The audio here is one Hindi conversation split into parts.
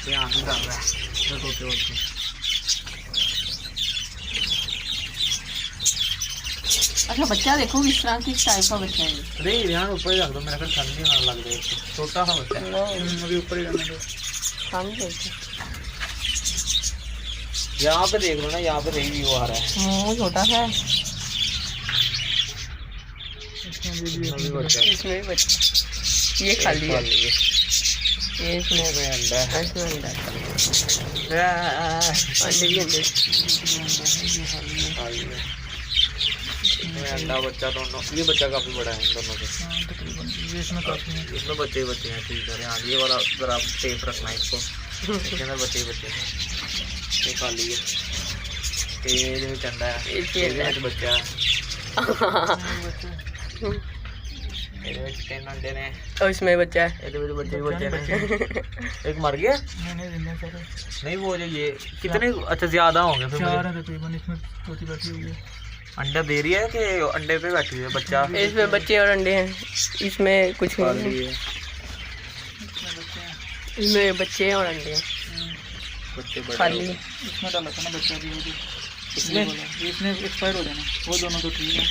ध्यान नहीं कर रहा है तोते बोलते। अच्छा बच्चा देखो किस तरह किस टाइप का बच्चा है। अरे ध्यान ऊपर ही रख दो, मेरा फिर ठंड नहीं होने लग रही है। छोटा सा बच्चा है, अभी ऊपर ही रहने दो। यहाँ पे देख लो ना, यहाँ पे सही व्यू आ रहा है। मुँह छोटा सा है, इसमें भी बच्चा है। इसमें भी बच्चा, ये खाली है, ये इसमें अंडा है, इसमें अंडा है। अंडे भी अंडे अंडा बच्चा दोनों। ये बच्चा काफी बड़ा है इन दोनों से तकरीबन। इसमें काफी है, इसमें बच्चे ही बच्चे हैं। ठीक है हाँ, ये वाला जरा सेफ रखना है इसको, इसके अंदर बच्चे ही बच्चे हैं। ये खाली है, ये अंडा है, ये बच्चा है। तीन अंडे ने और इसमें बच्चा है, बच्चे ने। एक मर गया नहीं, वो जो ये कितने अच्छा ज्यादा होंगे फिर तकरीबन। इसमें छोटी बैठी हुई है, अंडा दे रही है कि अंडे पे बैठी हुई है बच्चा। इसमें बच्चे और अंडे हैं, इसमें कुछ नहीं है। इसमें बच्चे और अंडे हैं, बच्चे खाली। इसमें डाला था ना बच्चा भी, इसमें एक्सपायर हो जाना। वो दोनों तो ठीक है।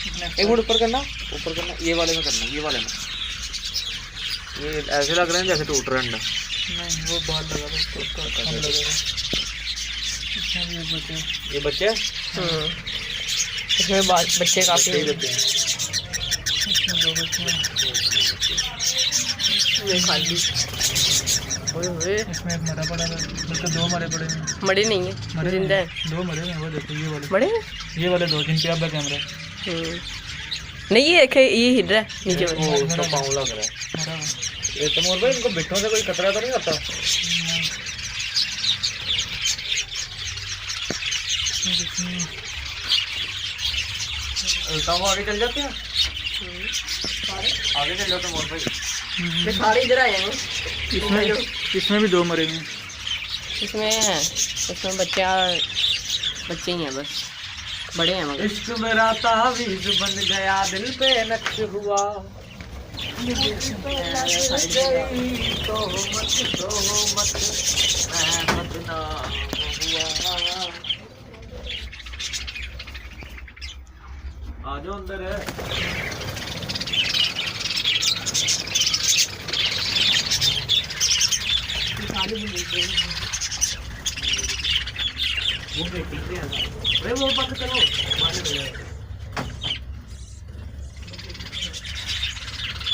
एक मिनट ऊपर करना, ऊपर करना, ये वाले में करना, ये वाले में। ये ऐसे लग रहे हैं जैसे टूट रहा है अंडा। नहीं वो बाहर लगा था, ये बच्चे इसमें बच्चे काफी हैं। खाली इसमें एक मरा पड़ा है, मतलब दो मरे पड़े हैं। मरे नहीं है, जिंदा है। दो मरे हैं, वो देखो ये वाले मरे हैं? ये वाले दो जिन पे अब कैमरा नहीं, ये देखे, ये हिल रहा है नीचे। उसका पाँव लग रहा है। ये तो मोर भाई, इनको बिट्ठों से कोई खतरा तो नहीं होता? आगे चल जाते हैं, आगे चल जाते मोर भाई। सारे इधर आ जाएंगे। इसमें भी दो मरे हैं। इसमें है, इसमें बच्चे ही हैं बस, बड़े हैं मगर। इश्क मेरा तावीज़ बन गया, दिल पे नक्श हुआ। आ जाओ अंदर है। वो देखते हैं, अरे वो बात करो, मारे तो जाए।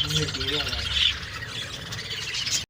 ये